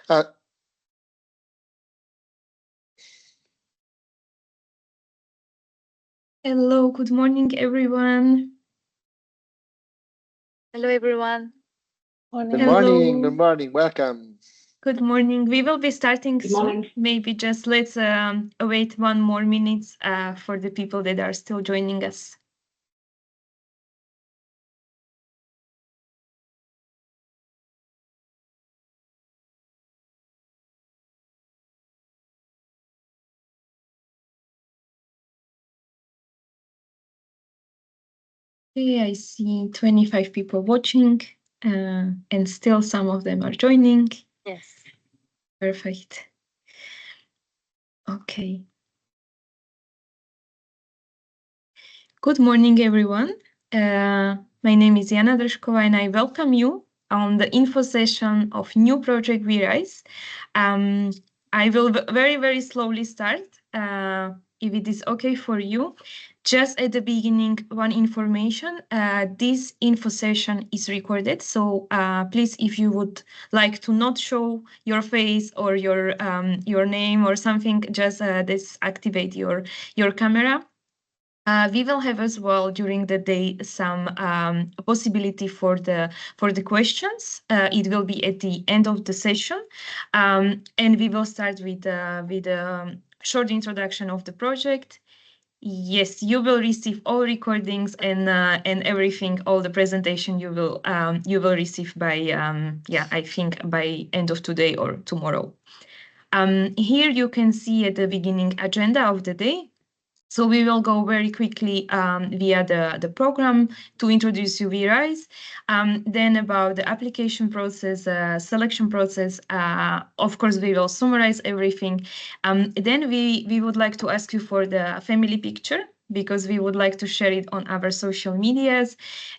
Uh, Hello, good morning, everyone. Hello, everyone. Good Hello. morning. Good morning. Welcome. Good morning. We will be starting soon. Maybe just let's wait 1 more minute for the people that are still joining us. Okay, I see 25 people watching, and still some of them are joining. Yes. Perfect. Okay. Good morning, everyone. My name is Jana Drškova, and I welcome you on the info session of new project WeRise. I will very, very slowly start, if it is okay for you. Just at the beginning, one information. This info session is recorded, so please, if you would like to not show your face or your name or something, just disactivate your camera. We will have as well during the day some possibility for the questions. It will be at the end of the session, and we will start with a short introduction of the project. Yes, you will receive all recordings and everything, all the presentation you will receive by I think by end of today or tomorrow. Here you can see at the beginning agenda of the day. So we will go very quickly via the program to introduce you WeRise. Then about the application process, selection process. Of course, we will summarize everything. Then we would like to ask you for the family picture, because we would like to share it on our social medias.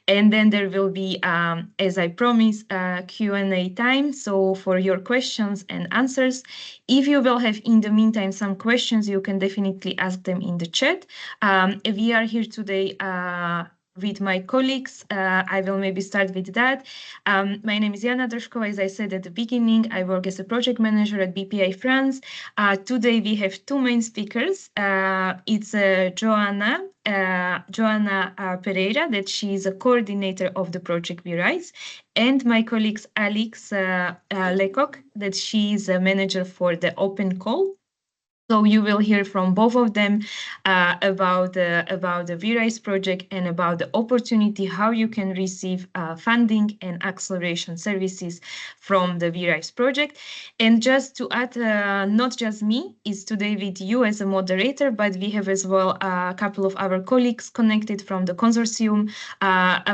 And then there will be, as I promised, Q&A time. So for your questions and answers, if you will have in the meantime some questions, you can definitely ask them in the chat. We are here today with my colleagues. I will maybe start with that. My name is Jana Drškova. As I said at the beginning, I work as a project manager at BPI France. Today we have two main speakers. It's Joanna Pereira, that she is a coordinator of the project WeRise, and my colleagues Alex Lecoq, that she is a manager for the Open Call. So you will hear from both of them about the WeRise project and about the opportunity, how you can receive funding and acceleration services from the WeRise project. And just to add, not just me is today with you as a moderator, but we have as well a couple of our colleagues connected from the consortium.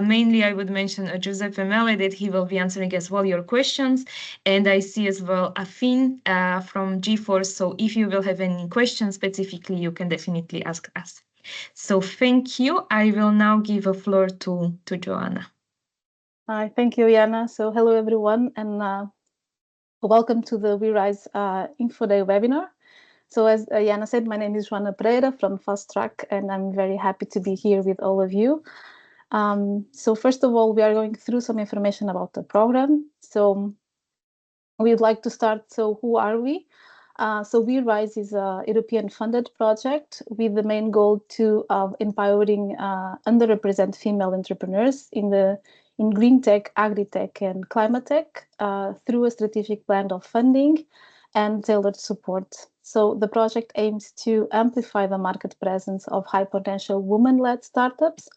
Mainly, I would mention Giuseppe Mele, that he will be answering as well your questions. And I see as well Afin from GeForce. So if you will have any questions specifically, you can definitely ask us. So thank you. I will now give a floor to Joanna. Hi, thank you, Jana. So hello, everyone, and welcome to the WeRise Info Day webinar. So as Jana said, my name is Joana Pereira from Fast Track, and I'm very happy to be here with all of you. So first of all, we are going through some information about the program. So we'd like to start. So who are we? So WeRise is a European-funded project with the main goal to empowering underrepresented female entrepreneurs in green tech, agri-tech, and climate tech through a strategic blend of funding and tailored support. So the project aims to amplify the market presence of high-potential women-led startups,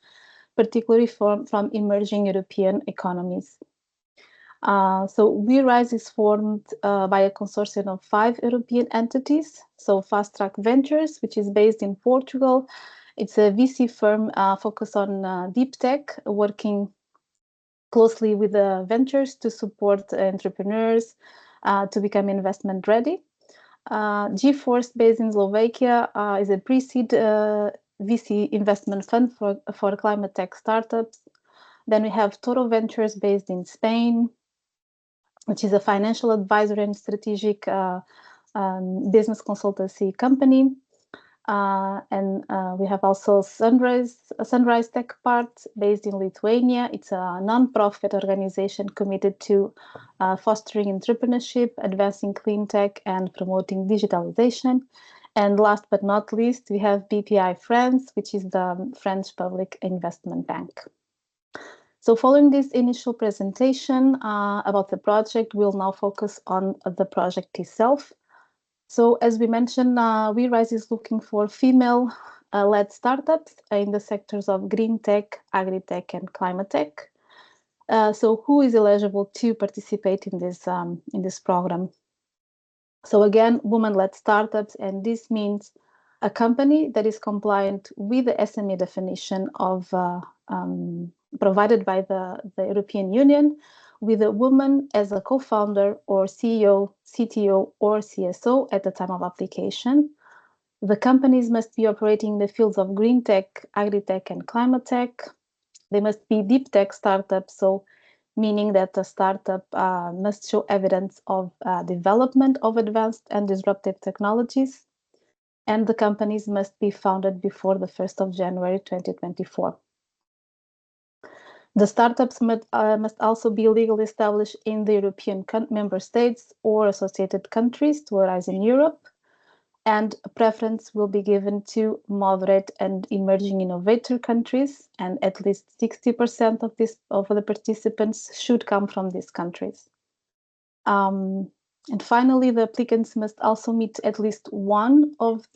particularly from emerging European economies. So WeRise is formed by a consortium of 5 European entities. So Fast Track Ventures, which is based in Portugal. It's a VC firm focused on deep tech, working closely with the ventures to support entrepreneurs to become investment ready. GeForce, based in Slovakia, is a pre-seed VC investment fund for climate tech startups. Then we have Toro Ventures, based in Spain, which is a financial advisor and strategic business consultancy company. We have also Sunrise Tech Part based in Lithuania. It's a non-profit organization committed to fostering entrepreneurship, advancing clean tech, and promoting digitalization. And last but not least, we have BPI France, which is the French Public Investment Bank. So following this initial presentation about the project, we'll now focus on the project itself. So as we mentioned, WeRise is looking for female-led startups in the sectors of green tech, agri-tech, and climate tech. So who is eligible to participate in this program? So again, women-led startups, and this means a company that is compliant with the SME definition of provided by the European Union, with a woman as a co-founder or CEO, CTO, or CSO at the time of application. The companies must be operating in the fields of green tech, agri-tech, and climate tech. They must be deep tech startups, so meaning that the startup must show evidence of development of advanced and disruptive technologies. And the companies must be founded before the 1st of January 2024. The startups must also be legally established in the European member states or associated countries to arise in Europe, and a preference will be given to moderate and emerging innovator countries, and at least 60% of the participants should come from these countries. And finally, the applicants must also meet at least one of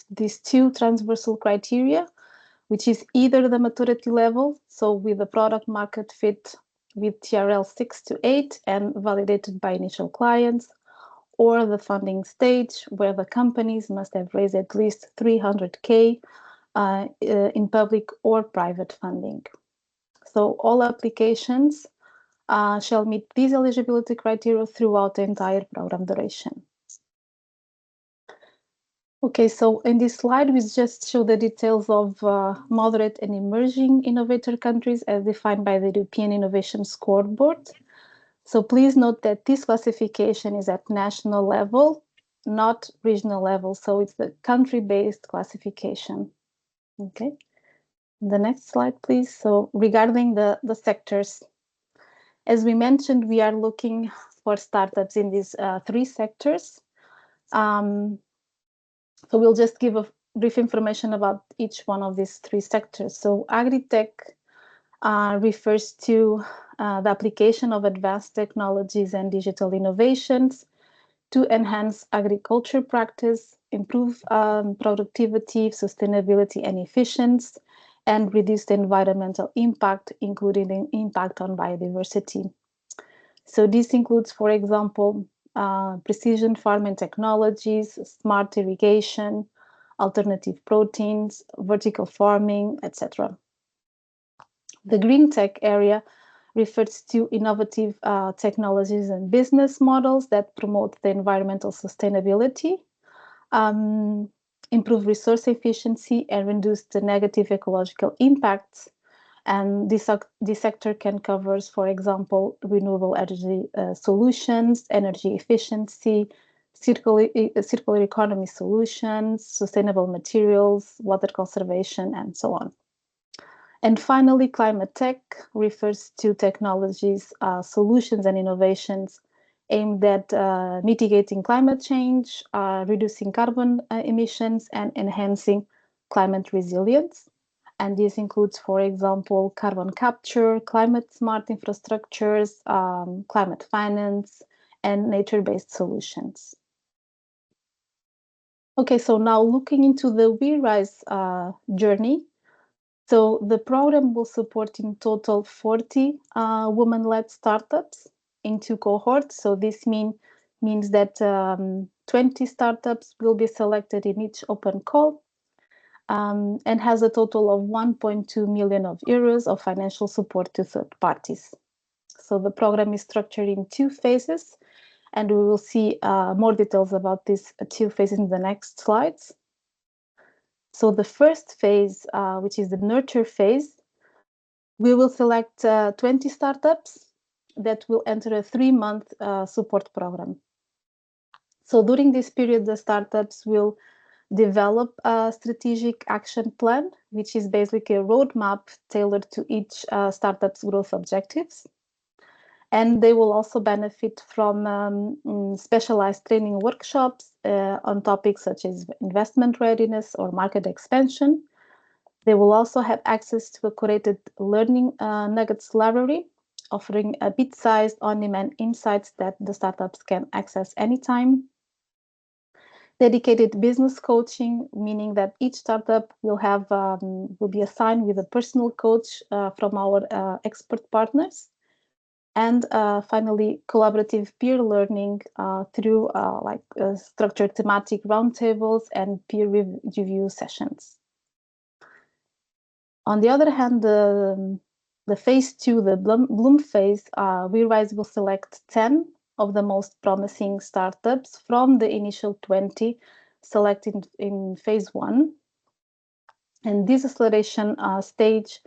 these two transversal criteria, which is either the maturity level, so with the product market fit with TRL 6 to 8 and validated by initial clients, or the funding stage, where the companies must have raised at least 300K in public or private funding. So all applications shall meet these eligibility criteria throughout the entire program duration. Okay, so in this slide, we just show the details of moderate and emerging innovator countries as defined by the European Innovation Scoreboard. So please note that this classification is at national level, not regional level. So it's the country-based classification. Okay, the next slide, please. So regarding the sectors, as we mentioned, we are looking for startups in these three sectors. So we'll just give a brief information about each one of these three sectors. So agri-tech refers to the application of advanced technologies and digital innovations to enhance agriculture practice, improve productivity, sustainability, and efficiency, and reduce the environmental impact, including the impact on biodiversity. So this includes, for example, precision farming technologies, smart irrigation, alternative proteins, vertical farming, etc. The green tech area refers to innovative technologies and business models that promote the environmental sustainability, improve resource efficiency, and reduce the negative ecological impacts. And this sector can cover, for example, renewable energy solutions, energy efficiency, circular economy solutions, sustainable materials, water conservation, and so on. And finally, climate tech refers to technologies, solutions, and innovations aimed at mitigating climate change, reducing carbon emissions, and enhancing climate resilience. And this includes, for example, carbon capture, climate smart infrastructures, climate finance, and nature-based solutions. Okay, so now looking into the WeRise journey. So the program will support in total 40 women-led startups in 2 cohorts. So this means that 20 startups will be selected in each open call. And has a total of 1.2 million euros of financial support to third parties. So the program is structured in 2 phases, and we will see more details about these 2 phases in the next slides. So the first phase, which is the nurture phase, we will select 20 startups that will enter a 3-month support program. So during this period, the startups will develop a strategic action plan, which is basically a roadmap tailored to each startup's growth objectives. And they will also benefit from specialized training workshops on topics such as investment readiness or market expansion. They will also have access to a curated learning nuggets library, offering a bit-sized on-demand insights that the startups can access anytime. Dedicated business coaching, meaning that each startup will be assigned with a personal coach from our expert partners. And finally, collaborative peer learning through structured thematic roundtables and peer review sessions. On the other hand, the phase 2, the Bloom phase, WeRise will select 10 of the most promising startups from the initial 20 selected in phase 1. And this acceleration stage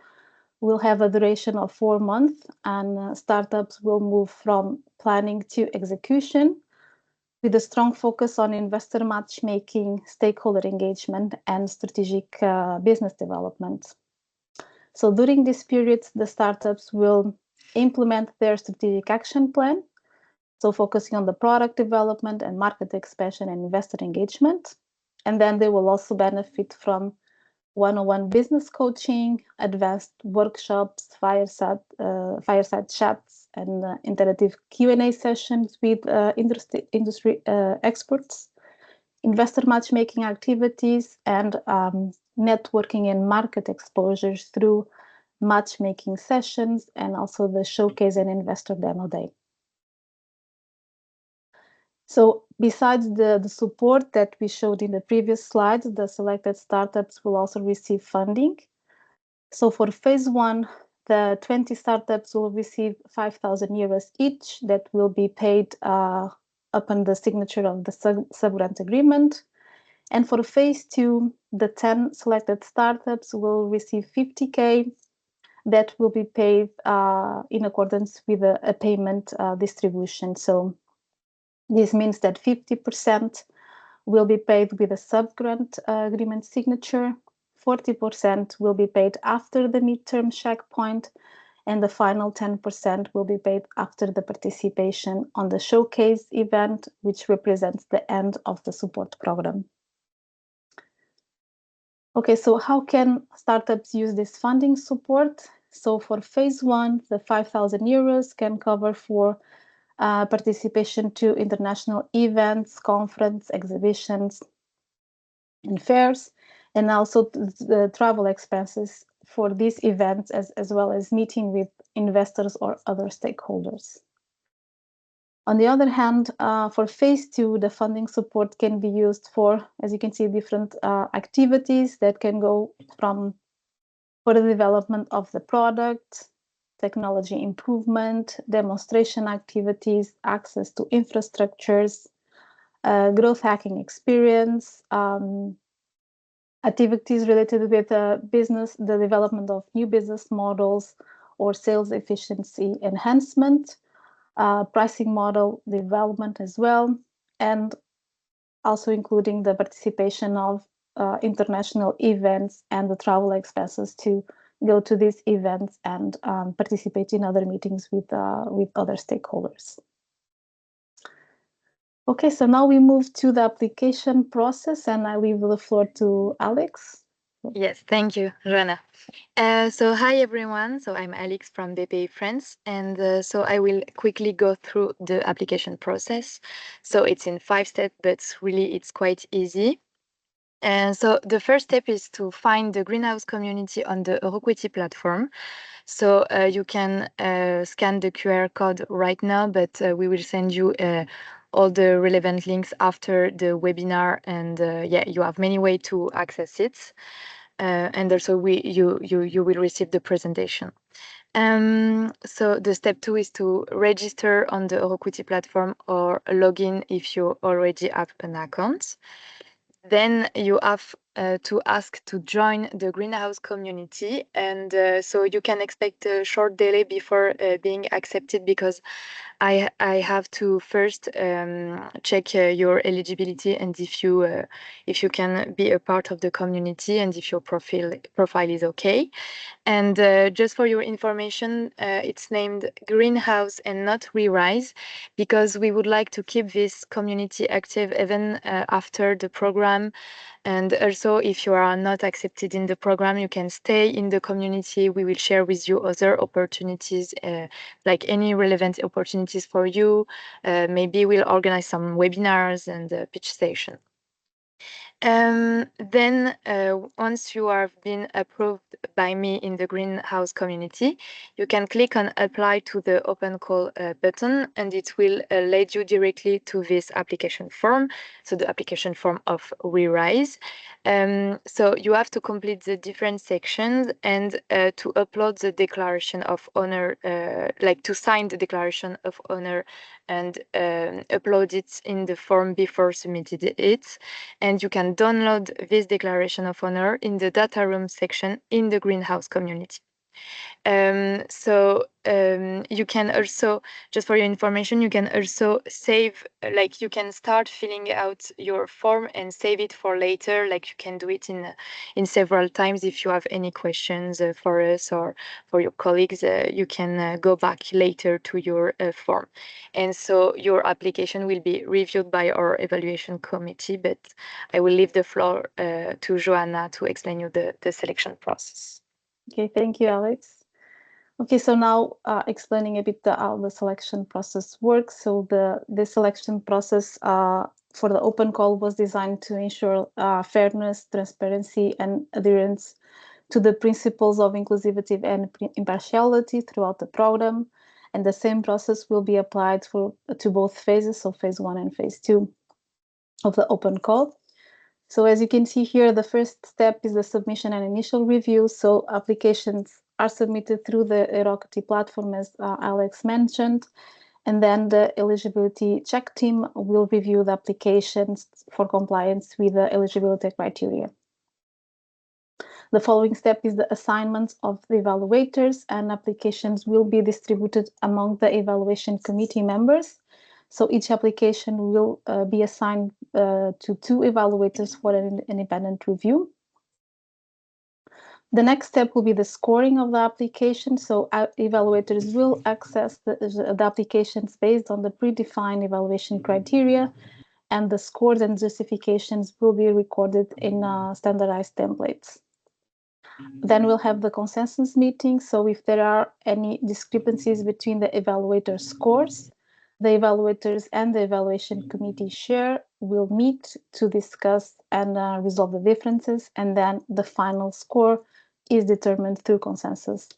will have a duration of 4 months, and startups will move from planning to execution with a strong focus on investor matchmaking, stakeholder engagement, and strategic business development. So during this period, the startups will implement their strategic action plan, so focusing on the product development and market expansion and investor engagement. And then they will also benefit from one-on-one business coaching, advanced workshops, fireside chats, and interactive Q&A sessions with industry experts, investor matchmaking activities, and networking and market exposures through matchmaking sessions, and also the showcase and investor demo day. So besides the support that we showed in the previous slides, the selected startups will also receive funding. So for phase 1, the 20 startups will receive 5,000 euros each that will be paid upon the signature of the sub-grant agreement. And for phase 2, the 10 selected startups will receive 50K that will be paid in accordance with a payment distribution. So this means that 50% will be paid with a sub-grant agreement signature, 40% will be paid after the midterm checkpoint, and the final 10% will be paid after the participation on the showcase event, which represents the end of the support program. Okay, so how can startups use this funding support? So for phase 1, the 5,000 euros can cover for participation to international events, conference, exhibitions, and fairs, and also the travel expenses for these events, as well as meeting with investors or other stakeholders. On the other hand, for phase 2, the funding support can be used for, as you can see, different activities that can go from for the development of the product, technology improvement, demonstration activities, access to infrastructures, growth hacking experience, activities related with business, the development of new business models or sales efficiency enhancement, pricing model development as well, and also including the participation of international events and the travel expenses to go to these events and participate in other meetings with other stakeholders. Okay, so now we move to the application process, and I leave the floor to Alex. Yes, thank you, Joanna. So hi everyone, so I'm Alex from BPI France, and so I will quickly go through the application process. So it's in 5 steps, but really it's quite easy. And so the first step is to find the greenhouse community on the Euroquity platform. So you can scan the QR code right now, but we will send you all the relevant links after the webinar, and yeah, you have many ways to access it. And also you will receive the presentation. So the step 2 is to register on the Euroquity platform or log in if you already have an account. Then you have to ask to join the greenhouse community, and so you can expect a short delay before being accepted, because I have to first check your eligibility and if you can be a part of the community and if your profile is okay. And just for your information, it's named Greenhouse and not WeRise, because we would like to keep this community active even after the program. And also, if you are not accepted in the program, you can stay in the community. We will share with you other opportunities, like any relevant opportunities for you. Maybe we'll organize some webinars and pitch session. Then once you have been approved by me in the greenhouse community, you can click on apply to the open call button, and it will lead you directly to this application form, so the application form of WeRise. So you have to complete the different sections and to upload the declaration of owner, like to sign the declaration of owner and upload it in the form before submitting it. And you can download this declaration of owner in the data room section in the greenhouse community. You can also, just for your information, you can also save, like you can start filling out your form and save it for later. Like you can do it in several times. If you have any questions for us or for your colleagues, you can go back later to your form. And so your application will be reviewed by our evaluation committee, but I will leave the floor to Joanna to explain you the selection process. Okay, thank you, Alex. Okay, so now explaining a bit how the selection process works. So the selection process for the open call was designed to ensure fairness, transparency, and adherence to the principles of inclusivity and impartiality throughout the program. And the same process will be applied to both phases, so phase 1 and phase 2 of the open call. So as you can see here, the first step is the submission and initial review. So applications are submitted through the Eurocity platform, as Alex mentioned, and then the eligibility check team will review the applications for compliance with the eligibility criteria. The following step is the assignment of the evaluators, and applications will be distributed among the evaluation committee members. So each application will be assigned to 2 evaluators for an independent review. The next step will be the scoring of the application. So evaluators will access the applications based on the predefined evaluation criteria, and the scores and justifications will be recorded in standardized templates. Then we'll have the consensus meeting. So if there are any discrepancies between the evaluator scores, the evaluators and the evaluation committee chair will meet to discuss and resolve the differences, and then the final score is determined through consensus.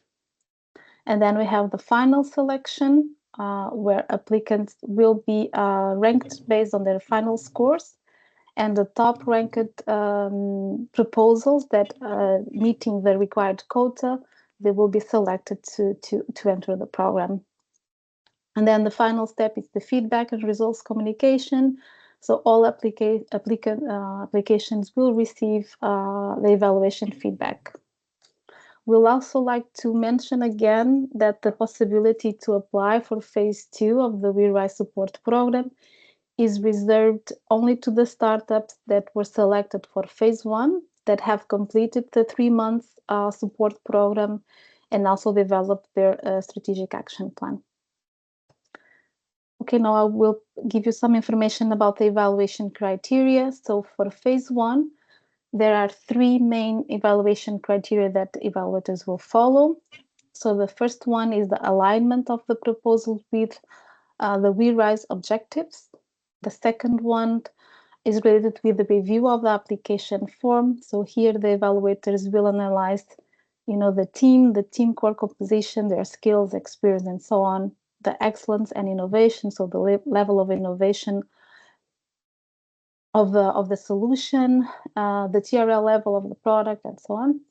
And then we have the final selection, where applicants will be ranked based on their final scores, and the top ranked proposals that meeting the required quota, they will be selected to enter the program. And then the final step is the feedback and results communication. So all applications will receive the evaluation feedback. We'll also like to mention again that the possibility to apply for phase 2 of the WeRise support program is reserved only to the startups that were selected for phase 1, that have completed the 3-month support program and also developed their strategic action plan. Okay, now I will give you some information about the evaluation criteria. So for phase 1, there are 3 main evaluation criteria that evaluators will follow. So the first one is the alignment of the proposal with the WeRise objectives. The second one is related with the review of the application form. So here the evaluators will analyze, the team core composition, their skills, experience, and so on, the excellence and innovation, so the level of innovation of the solution, the TRL level of the product, and so on,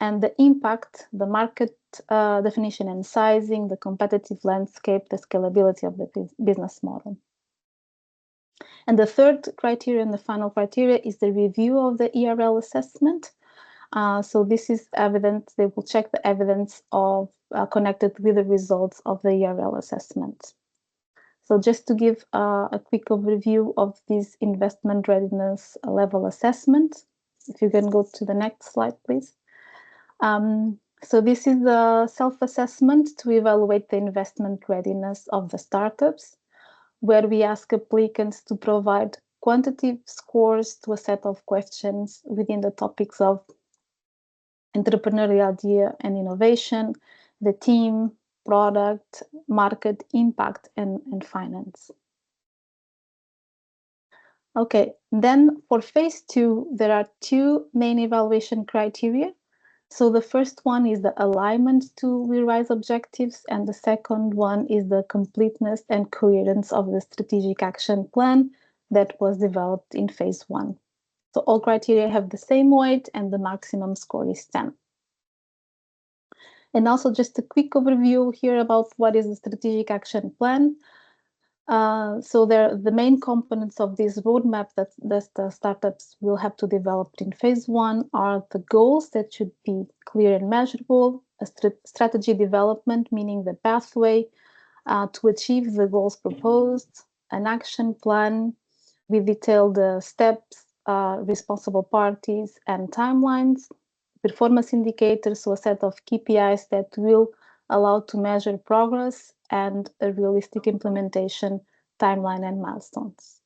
and the impact, the market definition and sizing, the competitive landscape, the scalability of the business model. And the third criteria and the final criteria is the review of the ERL assessment. So this is evidence, they will check the evidence of connected with the results of the ERL assessment. So just to give a quick overview of this investment readiness level assessment, if you can go to the next slide, please. So this is a self-assessment to evaluate the investment readiness of the startups, where we ask applicants to provide quantitative scores to a set of questions within the topics of entrepreneurial idea and innovation, the team, product, market, impact, and finance. Okay, then for phase 2, there are 2 main evaluation criteria. So the first one is the alignment to WeRise objectives, and the second one is the completeness and coherence of the strategic action plan that was developed in phase 1. So all criteria have the same weight and the maximum score is 10. And also just a quick overview here about what is the strategic action plan. So the main components of this roadmap that the startups will have to develop in phase 1 are the goals that should be clear and measurable, a strategy development, meaning the pathway to achieve the goals proposed, an action plan with detailed steps, responsible parties, and timelines, performance indicators, so a set of KPIs that will allow to measure progress, and a realistic implementation timeline and milestones.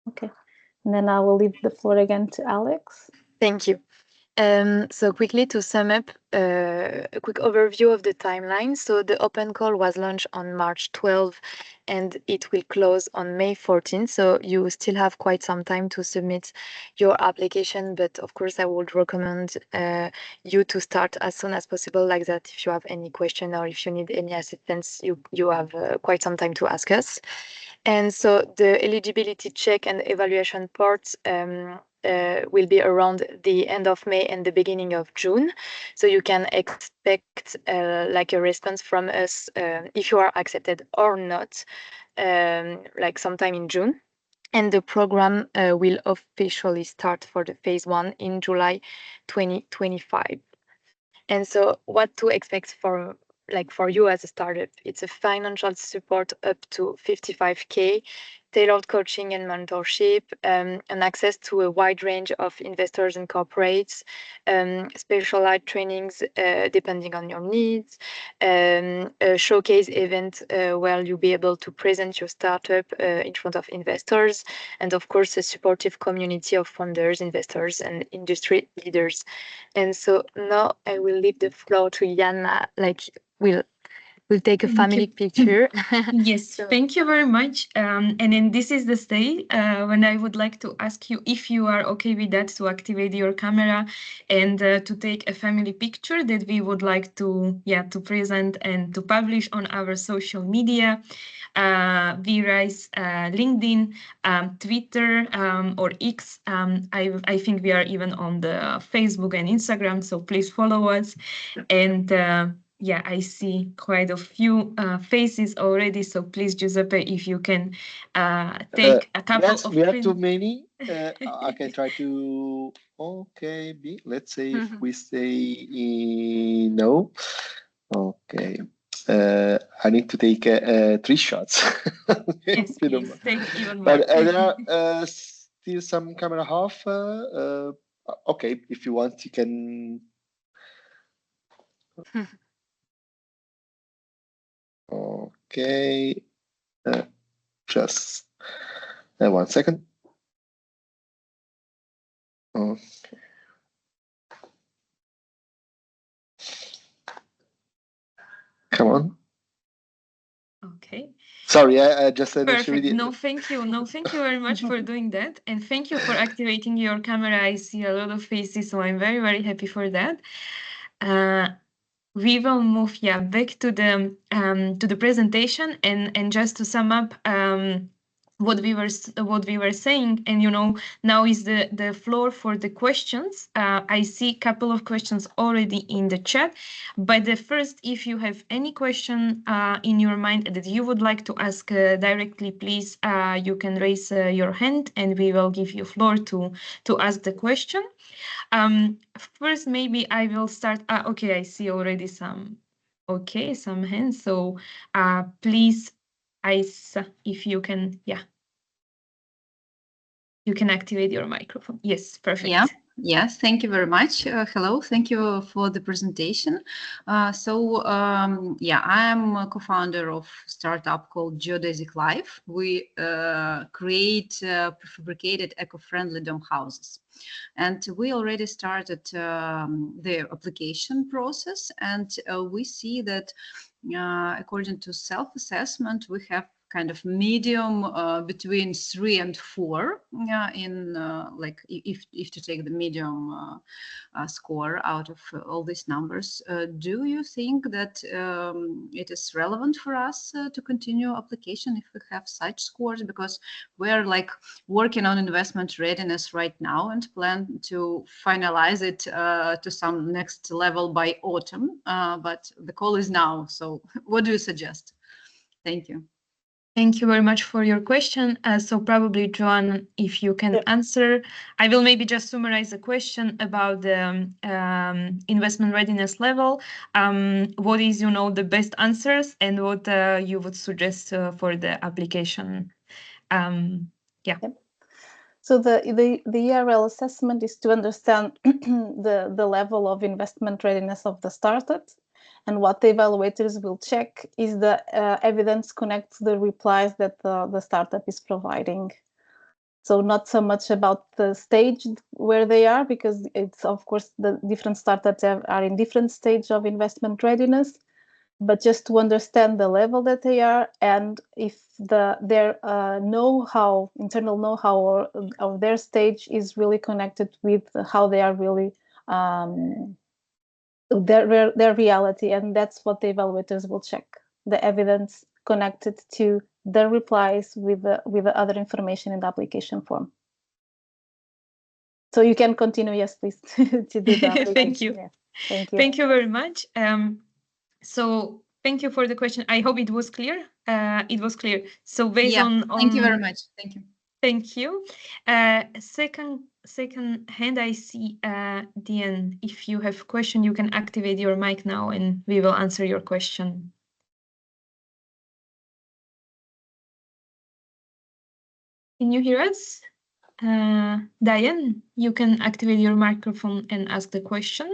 Okay, and then I will leave the floor again to Alex. Thank you. So quickly to sum up, a quick overview of the timeline. So the open call was launched on March 12 and it will close on May 14. So you still have quite some time to submit your application, but of course I would recommend you to start as soon as possible like that. If you have any question or if you need any assistance, you have quite some time to ask us. And so the eligibility check and evaluation part will be around the end of May and the beginning of June. So you can expect like a response from us if you are accepted or not, like sometime in June. And the program will officially start for the phase 1 in July 2025. And so what to expect for you as a startup? It's a financial support up to 55K, tailored coaching and mentorship, and access to a wide range of investors and corporates, specialized trainings depending on your needs, a showcase event where you'll be able to present your startup in front of investors, and of course a supportive community of founders, investors, and industry leaders. And so now I will leave the floor to Jana. We'll take a family picture. Yes, So- thank you very much. And then this is the stage when I would like to ask you if you are okay with that, to activate your camera and to take a family picture that we would like to present and to publish on our social media. WeRise, LinkedIn, Twitter, or X. I think we are even on the Facebook and Instagram, so please follow us. And I see quite a few faces already, so please, Giuseppe, if you can take a couple yes, of we have too many. I can try to. Okay, let's say if we say no. Okay. I need to take 3 shots. Yes, If you don't please, mind. take even more. But there are still some camera half. Okay, if you want, you can. Okay, just 1 second. Okay. Come on. Okay. Sorry, I just Perfect. No, thank you. No, thank you very much for doing that. And thank you for activating your camera. I see a lot of faces, so I'm very, very happy for that. We will move back to the presentation, and just to sum up, what we were saying, and now is the floor for the questions. I see a couple of questions already in the chat, but the first, if you have any question in your mind that you would like to ask directly, please you can raise your hand and we will give you floor to ask the question. First, maybe I will start. Okay, I see already some hands, so please, Aisa, if you can, you can activate your microphone. Yes, perfect. Yeah. Yes, thank you very much. Hello, thank you for the presentation. I am a co-founder of a startup called Geodesic Life. We create prefabricated eco-friendly dome houses. And we already started the application process, and we see that according to self-assessment, we have kind of medium between 3 and 4 in like if to take the medium score out of all these numbers. Do you think that it is relevant for us to continue application if we have such scores? Because we're like working on investment readiness right now and plan to finalize it to some next level by autumn, but the call is now. So what do you suggest? Thank you. Thank you very much for your question. So probably, Joanna, if you can answer, I will maybe just summarize the question about the investment readiness level. What is, the best answers and what you would suggest for the application? So the ERL assessment is to understand the level of investment readiness of the startup. And what the evaluators will check is the evidence connects the replies that the startup is providing. So not so much about the stage where they are, because it's, of course, the different startups are in different stage of investment readiness, but just to understand the level that they are, and if their know-how, internal know-how of their stage is really connected with how they are really their reality. And that's what the evaluators will check, the evidence connected to their replies with the other information in the application form. So you can continue, yes, please, to do that. Thank you. Yeah. Thank you. Thank you very much. So thank you for the question. I hope it was clear. It was clear. So based on thank you very much. Thank you. Thank you. Second hand, I see Diane. If you have a question, you can activate your mic now and we will answer your question. Can you hear us? Diane, you can activate your microphone and ask the question.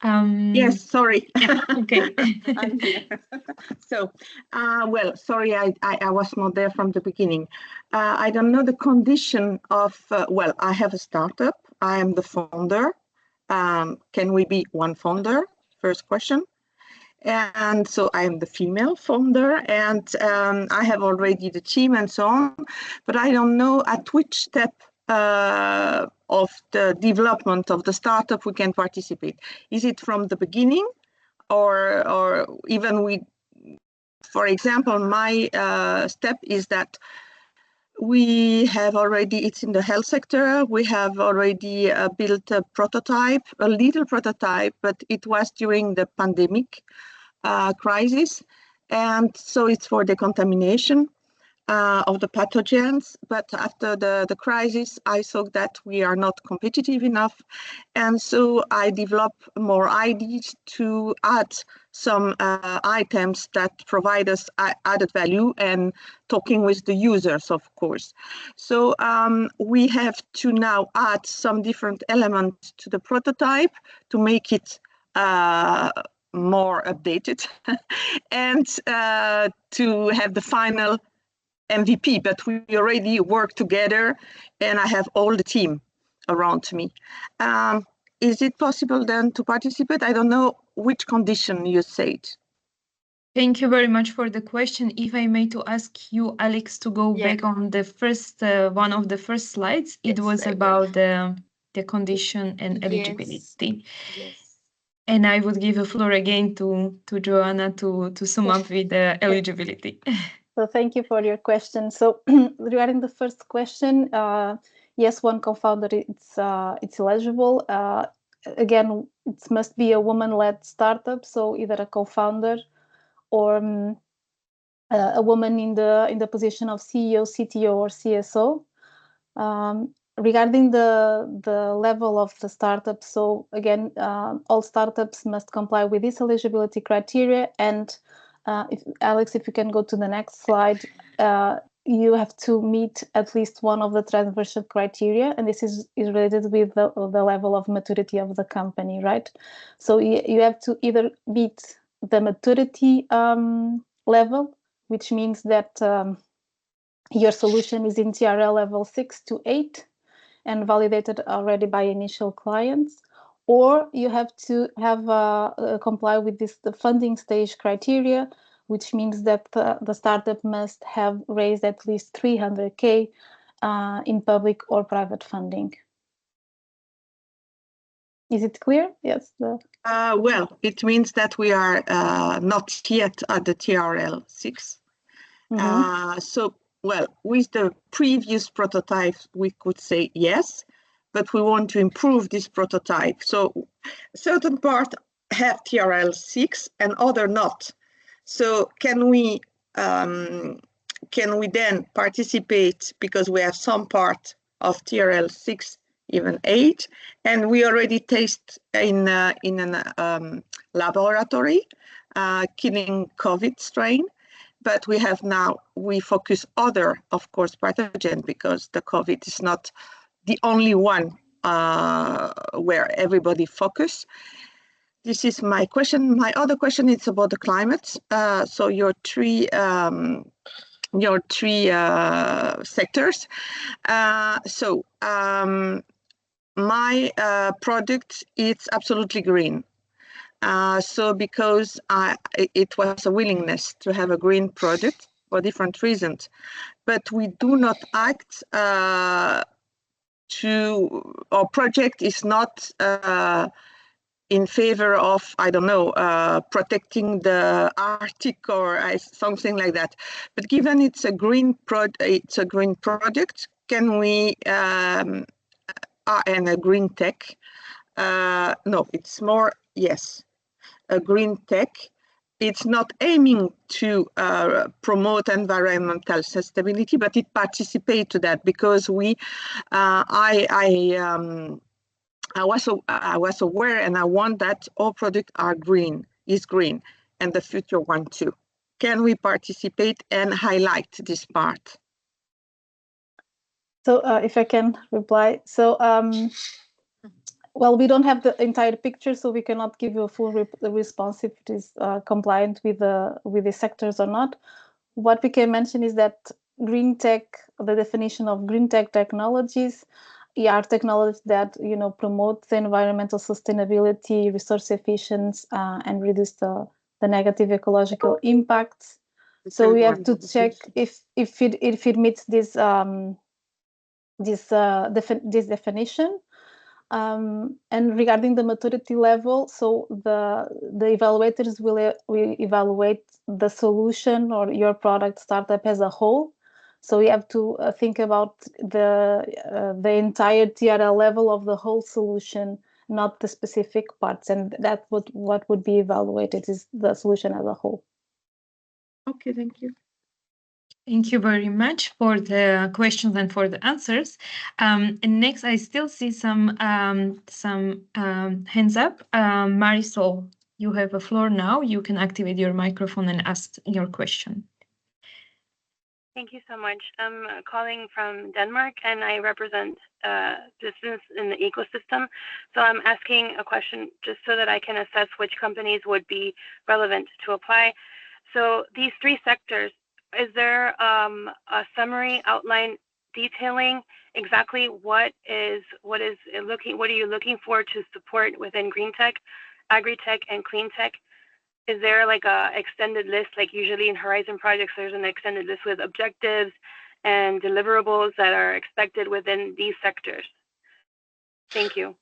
Yes, sorry. Yeah, okay. I'm here. So, well, sorry, I was not there from the beginning. I don't know the condition of, well, I have a startup. I am the founder. Can we be one founder? First question. And so I am the female founder, and I have already the team and so on, but I don't know at which step of the development of the startup we can participate. Is it from the beginning, or even we, for example, my step is that we have already, it's in the health sector, we have already built a prototype, a little prototype, but it was during the pandemic crisis. And so it's for decontamination of the pathogens. But after the crisis, I saw that we are not competitive enough. And so I developed more ideas to add some items that provide us added value and talking with the users, of course. So we have to now add some different elements to the prototype to make it more updated and to have the final MVP, but we already work together and I have all the team around me. Is it possible then to participate? I don't know which condition you said. Thank you very much for the question. If I may to ask you, Alex, to go back on the first one of the first slides, it was about the condition and eligibility. Yes. And I would give the floor again to Joanna to sum up with the eligibility. So thank you for your question. So regarding the first question, yes, one co-founder it's eligible. Again, it must be a woman-led startup, so either a co-founder or a woman in the position of CEO, CTO, or CSO. Regarding the level of the startup, so again, all startups must comply with this eligibility criteria. And Alex, if you can go to the next slide, you have to meet at least one of the transversal criteria, and this is related with the level of maturity of the company, right? So you have to either meet the maturity level, which means that your solution is in TRL level 6 to 8 and validated already by initial clients, or you have to have comply with the funding stage criteria, which means that the startup must have raised at least 300K in public or private funding. Is it clear? Yes. Well, it means that we are not yet at the TRL 6. So, well, with the previous prototype, we could say yes, but we want to improve this prototype. So certain part have TRL 6 and other not. So can we then participate, because we have some part of TRL 6, even 8, and we already test in an laboratory killing COVID strain. But we focus other, of course, pathogen, because the COVID is not the only one where everybody focus. This is my question. My other question is about the climate. So your three sectors. My product is absolutely green. So because it was a willingness to have a green product for different reasons, but we do not act our project is not in favor of, I don't know, protecting the Arctic or something like that. But given it's a green product, can we and a green tech? No, it's more yes. A green tech, it's not aiming to promote environmental sustainability, but it participates to that, because I was aware, and I want that all products are green, and the future one too. Can we participate and highlight this part? So if I can reply, so well, we don't have the entire picture, so we cannot give you a full response if it is compliant with the sectors or not. What we can mention is that green tech, the definition of green tech technologies, are technologies that promote the environmental sustainability, resource efficiency, and reduce the negative ecological impacts. So we have to check if it meets this definition. And regarding the maturity level, so the evaluators will evaluate the solution or your product startup as a whole. So we have to think about the entire TRL level of the whole solution, not the specific parts, and that what would be evaluated is the solution as a whole. Okay, thank you. Thank you very much for the questions and for the answers. And next, I still see some hands up. Marisol, you have the floor now. You can activate your microphone and ask your question. Thank you so much. I'm calling from Denmark, and I represent business in the ecosystem. So I'm asking a question just so that I can assess which companies would be relevant to apply. So these three sectors, is there a summary outline detailing exactly what are you looking for to support within green tech, agri-tech, and clean tech? Is there like a extended list, like usually in Horizon projects, there's an extended list with objectives and deliverables that are expected within these sectors? Thank you.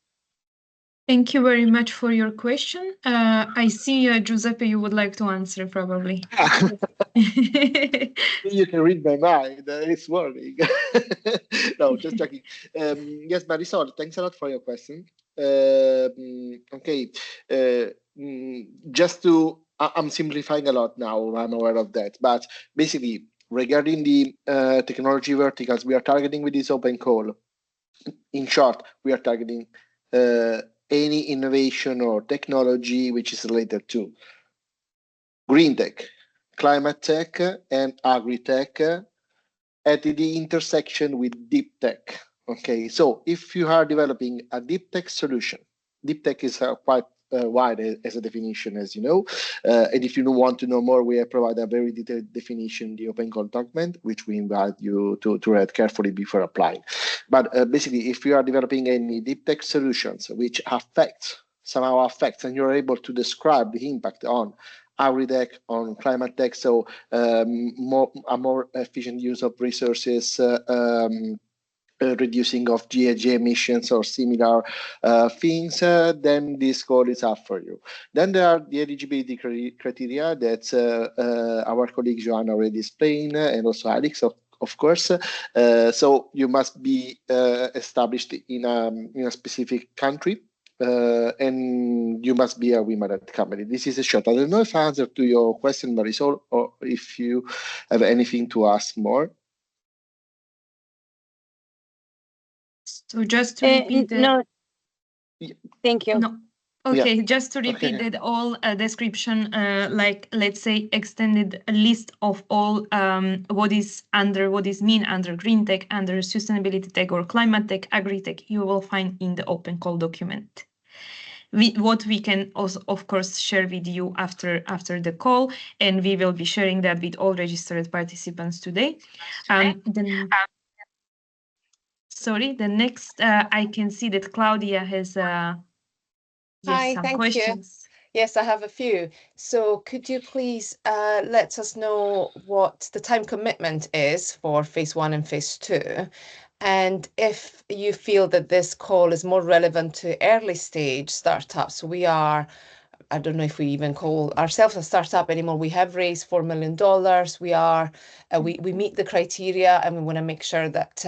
Thank you very much for your question. I see, Giuseppe, you would like to answer probably. You can read my mind. It's warning. No, just joking. Yes, Marisol, thanks a lot for your question. Okay, just to, I'm simplifying a lot now. I'm aware of that, but basically, regarding the technology verticals we are targeting with this open call, in short, we are targeting any innovation or technology which is related to green tech, climate tech, and agri-tech at the intersection with deep tech. Okay, so if you are developing a deep tech solution, deep tech is quite wide as a definition, as you know. And if you want to know more, we have provided a very detailed definition in the open call document, which we invite you to read carefully before applying. But basically, if you are developing any deep tech solutions which somehow affects, and you're able to describe the impact on agri-tech, on climate tech, so a more efficient use of resources, reducing of GHG emissions or similar things, then this call is up for you. Then there are the eligibility criteria that our colleague Joanna already explained, and also Alex, of course. So you must be established in a specific country. And you must be a women at the company. This is a short. I don't know if I answered to your question, Marisol, or if you have anything to ask more. So just to repeat that. No, thank you. No. Okay, Yeah. just to repeat Okay. that all description, like let's say extended a list of all what is mean under green tech, under sustainability tech or climate tech, agri tech, you will find in the open call document. What we can also, of course, share with you after the call, and we will be sharing that with all registered participants today. Sorry, the next, I can see that Claudia has some questions. Yes, I have a few. So could you please let us know what the time commitment is for phase 1 and phase 2? And if you feel that this call is more relevant to early stage startups, I don't know if we even call ourselves a startup anymore. We have raised $4 million. We meet the criteria, and we want to make sure that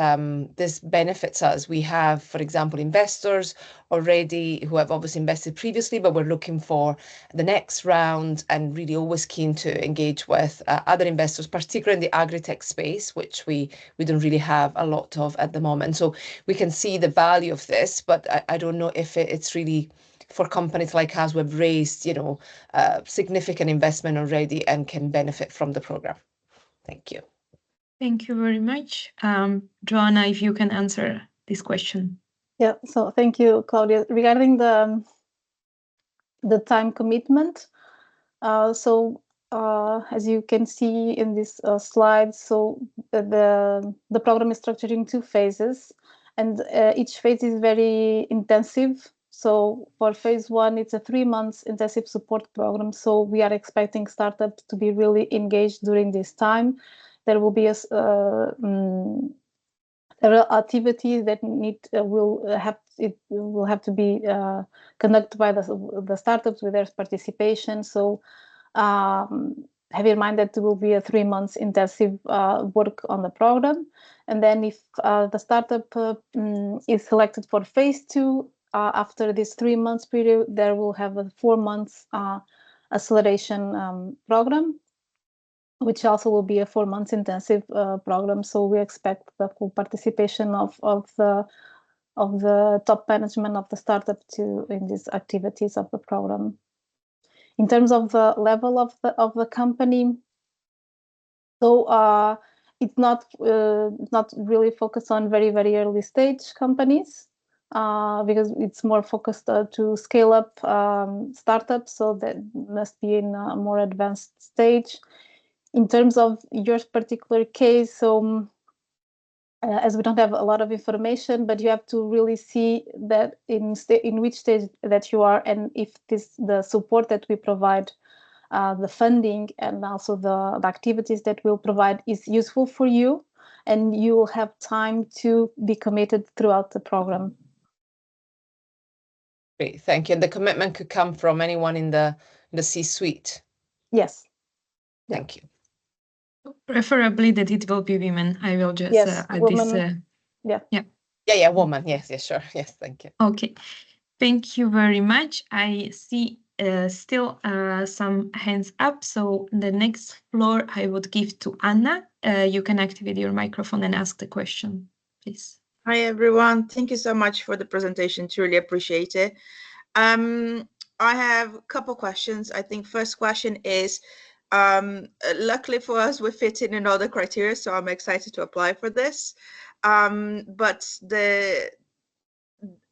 this benefits us. We have, for example, investors already who have obviously invested previously, but we're looking for the next round, and really always keen to engage with other investors, particularly in the agri-tech space, which we don't really have a lot of at the moment. So we can see the value of this, but I don't know if it's really for companies like us who have raised, significant investment already and can benefit from the program. Thank you. Thank you very much. Joanna, if you can answer this question. Yeah, so thank you, Claudia. Regarding the time commitment, as you can see in this slide, so the program is structured in 2 phases, and each phase is very intensive. So for phase 1, it's a 3 months intensive support program. So we are expecting startups to be really engaged during this time. There will be several activities that will have to be conducted by the startups with their participation. So have in mind that there will be a 3 months intensive work on the program. And then if the startup is selected for phase 2, after this 3 months period, there will have a 4 months acceleration program, which also will be a 4 months intensive program. So we expect the full participation of the top management of the startup in these activities of the program. In terms of the level of the company, so it's not really focused on very, very early stage companies. Because it's more focused to scale up startups, so that must be in a more advanced stage. In terms of your particular case, so as we don't have a lot of information, but you have to really see that in which stage that you are, and if the support that we provide, the funding, and also the activities that we'll provide is useful for you, and you will have time to be committed throughout the program. Great, thank you. And the commitment could come from anyone in the C-suite. Yes. Thank you. Preferably that it will be women. I will just add women, this. Yeah, woman. Yes, sure. Yes, thank you. Okay, thank you very much. I see still some hands up. So the next floor I would give to Anna. You can activate your microphone and ask the question, please. Hi, everyone. Thank you so much for the presentation. Truly appreciate it. I have a couple questions. I think first question is, luckily for us, we fit in all the criteria, so I'm excited to apply for this. But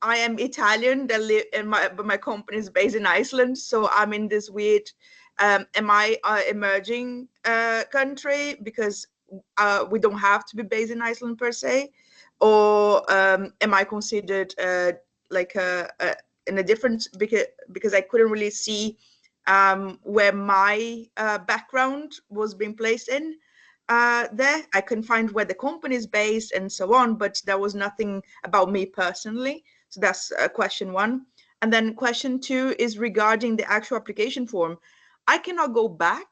I am Italian, but my company is based in Iceland, so I'm in this weird, am I emerging country because we don't have to be based in Iceland per se, or am I considered like in a different, because I couldn't really see where my background was being placed in. There I can find where the company is based and so on, but there was nothing about me personally. So that's question one. And then question two is regarding the actual application form. I cannot go back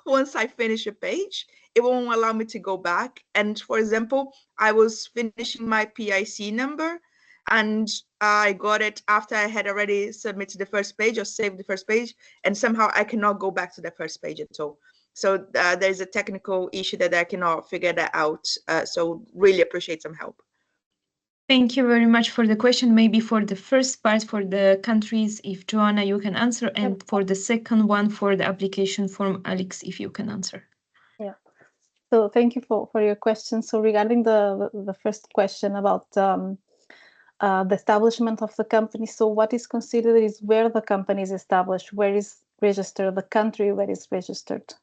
once I finish a page. It won't allow me to go back. And for example, I was finishing my PIC number and I got it after I had already submitted the first page or saved the first page, and somehow I cannot go back to the first page at all. So there's a technical issue that I cannot figure that out. So really appreciate some help. Thank you very much for the question. Maybe for the first part, for the countries, if Joanna, you can answer, and for the second one, for the application form, Alex, if you can answer. Yeah. So thank you for your question. So regarding the first question about the establishment of the company, so what is considered is where the company is established, where is registered, the country where it's registered.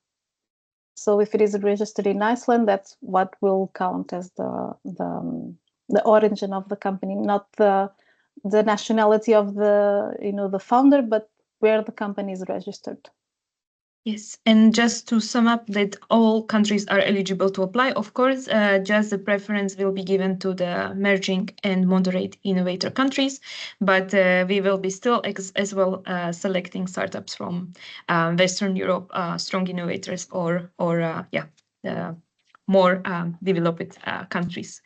So if it is registered in Iceland, that's what will count as the origin of the company, not the nationality of the founder, but where the company is registered. Yes, and just to sum up that all countries are eligible to apply, of course, just the preference will be given to the emerging and moderate innovator countries, but we will be still as well selecting startups from Western Europe, strong innovators, or more developed countries.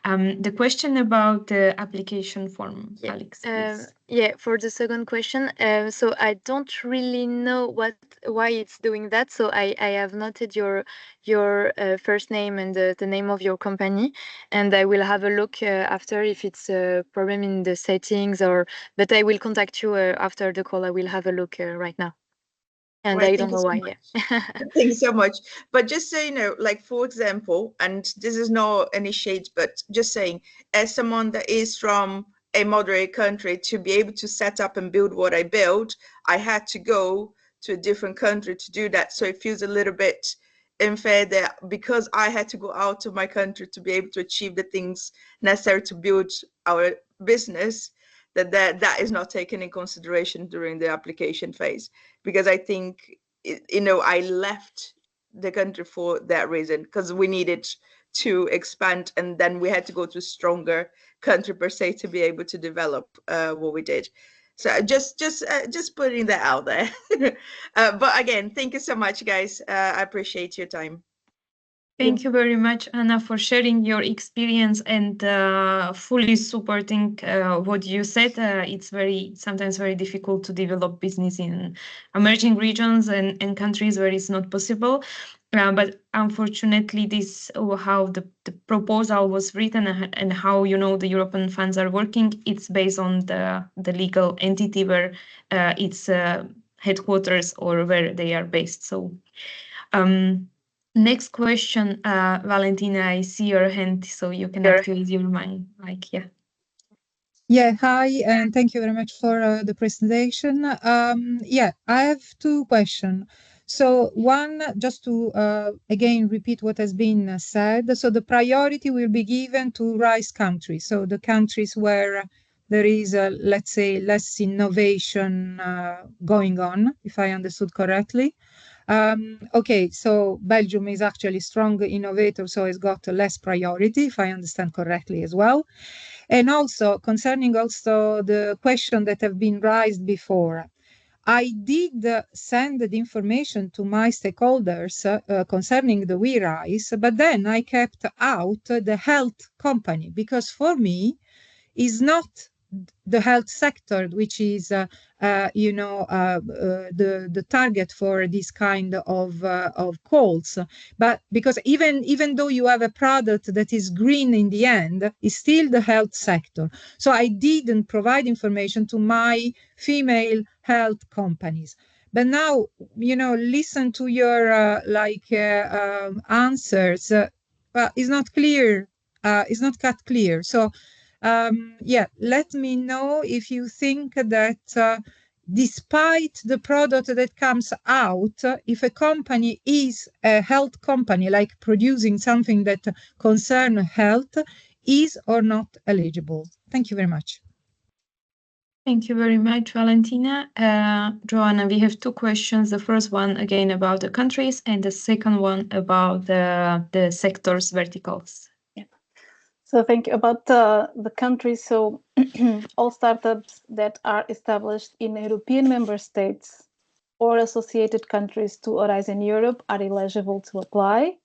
The question about the application form, Alex, please. Yeah, for the second question, so I don't really know why it's doing that. So I have noted your first name and the name of your company, and I will have a look after if it's a problem in the settings, but I will contact you after the call. I will have a look right now. And right, I don't know why. Yeah. Thank you so much. But just so you know, like for example, and this is not any shade, but just saying, as someone that is from a moderate country, to be able to set up and build what I built, I had to go to a different country to do that. So it feels a little bit unfair that because I had to go out of my country to be able to achieve the things necessary to build our business, that is not taken in consideration during the application phase, because I think, I left the country for that reason, because we needed to expand, and then we had to go to a stronger country per se to be able to develop what we did. So just putting that out there. But again, thank you so much, guys. I appreciate your time. Thank you very much, Anna, for sharing your experience and fully supporting what you said. It's sometimes very difficult to develop business in emerging regions and countries where it's not possible. But unfortunately, this how the proposal was written and how the European funds are working. It's based on the legal entity where its headquarters or where they are based. So. Next question, Valentina, I see your hand, so you can activate your mic. Yeah, hi, and thank you very much for the presentation. I have two questions. So one, just to again repeat what has been said. So the priority will be given to RISE countries, so the countries where there is, let's say, less innovation going on, if I understood correctly. Okay, so Belgium is actually strong innovator, so it's got less priority, if I understand correctly as well. And also concerning also the question that have been raised before, I did send the information to my stakeholders concerning the WeRise, but then I kept out the health company, because for me is not the health sector which is the target for this kind of calls, but because even though you have a product that is green in the end, it's still the health sector. So I didn't provide information to my female health companies. But now, listen to your answers. It's not clear. It's not cut clear. So let me know if you think that despite the product that comes out, if a company is a health company, like producing something that concerns health, is or not eligible. Thank you very much. Thank you very much, Valentina. Joanna, we have two questions. The first one, again, about the countries, and the second one about the sectors verticals. So thank you. About the countries, so all startups that are established in European member states or associated countries to Horizon Europe are eligible to apply.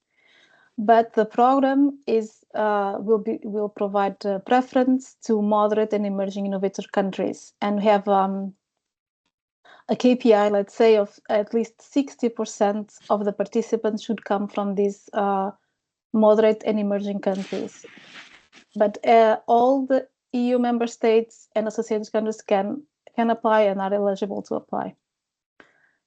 But the program will provide preference to moderate and emerging innovator countries, and we have a KPI, let's say, of at least 60% of the participants should come from these moderate and emerging countries. But all the EU member states and associated countries can apply and are eligible to apply.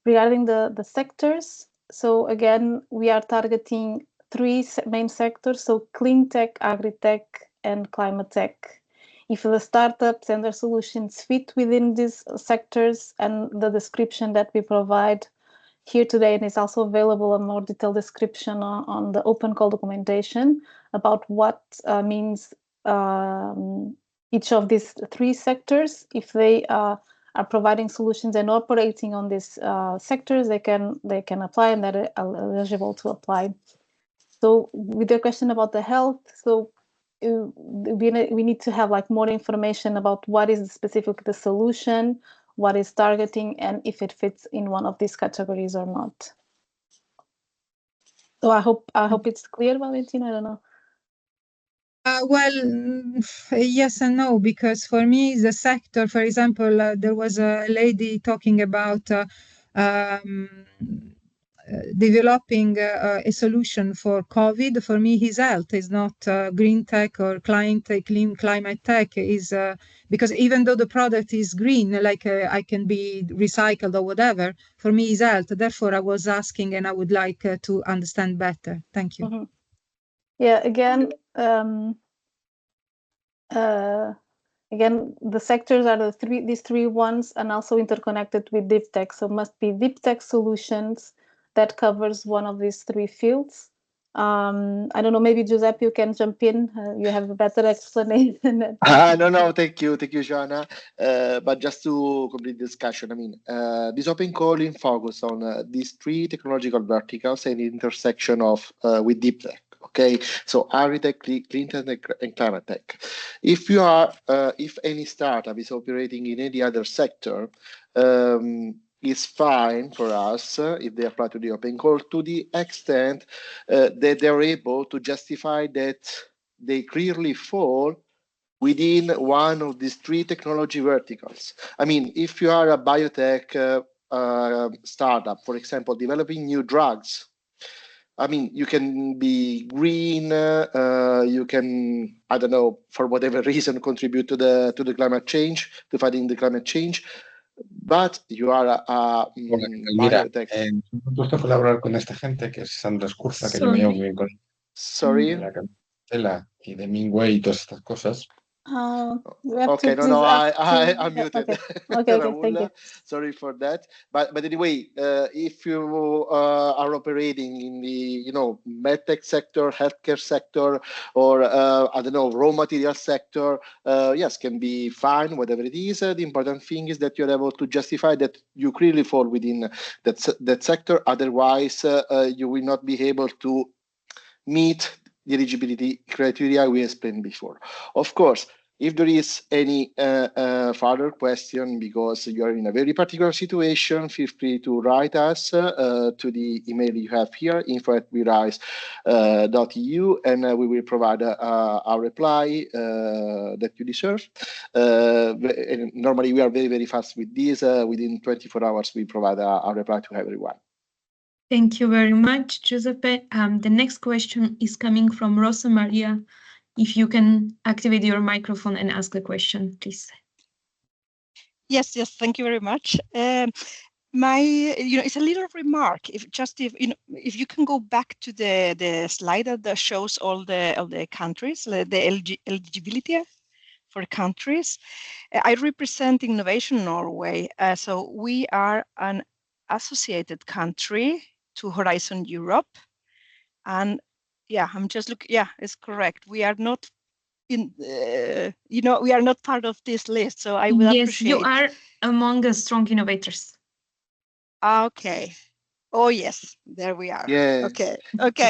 Regarding the sectors, so again, we are targeting 3 main sectors, so clean tech, agri-tech, and climate tech. If the startups and their solutions fit within these sectors and the description that we provide here today, and is also available a more detailed description on the open call documentation about what means each of these 3 sectors. If they are providing solutions and operating on these sectors, they can apply, and they're eligible to apply. So with your question about the health, so we need to have more information about what is specific the solution, what is targeting, and if it fits in one of these categories or not. So I hope it's clear, Valentina. I don't know. Yes and no, because for me, the sector, for example, there was a lady talking about developing a solution for COVID. For me, his health is not green tech or clean climate tech, is because even though the product is green, I can be recycled or whatever, for me is health. Therefore, I was asking, and I would like to understand better. Thank you. Mm-hmm. Yeah, again, the sectors are these 3 ones, and also interconnected with deep tech. So must be deep tech solutions that covers one of these 3 fields. I don't know, maybe Giuseppe, you can jump in. You have a better explanation. No, thank you, Joanna. But just to complete the discussion, I mean, this open calling focus on these 3 technological verticals and intersection of with deep tech. Okay, so agri-tech, clean tech, and climate tech. If you are, if any startup is operating in any other sector, it's fine for us if they apply to the open call, to the extent that they're able to justify that they clearly fall within one of these 3 technology verticals. I mean, if you are a biotech startup, for example, developing new drugs, I mean, you can be green, you can, I don't know, for whatever reason, contribute to the climate change, to fighting the climate change, but you are a biotech. Me he puesto a colaborar con esta gente, que es Sandra Escurza, que yo me llevo muy bien con la Cancela y de Mingway y todas estas cosas. Okay, I'm muted. Okay, thank you. Sorry for that. But anyway, if you are operating in the medtech sector, healthcare sector, or I don't know, raw material sector, yes, can be fine, whatever it is. The important thing is that you're able to justify that you clearly fall within that sector. Otherwise, you will not be able to meet the eligibility criteria we explained before. Of course, if there is any further question, because you are in a very particular situation, feel free to write us to the email you have here, info@werise.eu, and we will provide a reply that you deserve. And normally, we are very, very fast with this. Within 24 hours, we provide a reply to everyone. Thank you very much, Giuseppe. The next question is coming from Rosa Maria. If you can activate your microphone and ask the question, please. Yes, thank you very much. It's a little remark. If you can go back to the slide that shows all the countries, the eligibility for countries. I represent Innovation Norway, so we are an associated country to Horizon Europe, and yeah, I'm just looking. Yeah, it's correct. We are not in. We are not part of this list. So I will appreciate. Yes, you are among the strong innovators. Okay. Oh yes, there we are. Yes. Okay.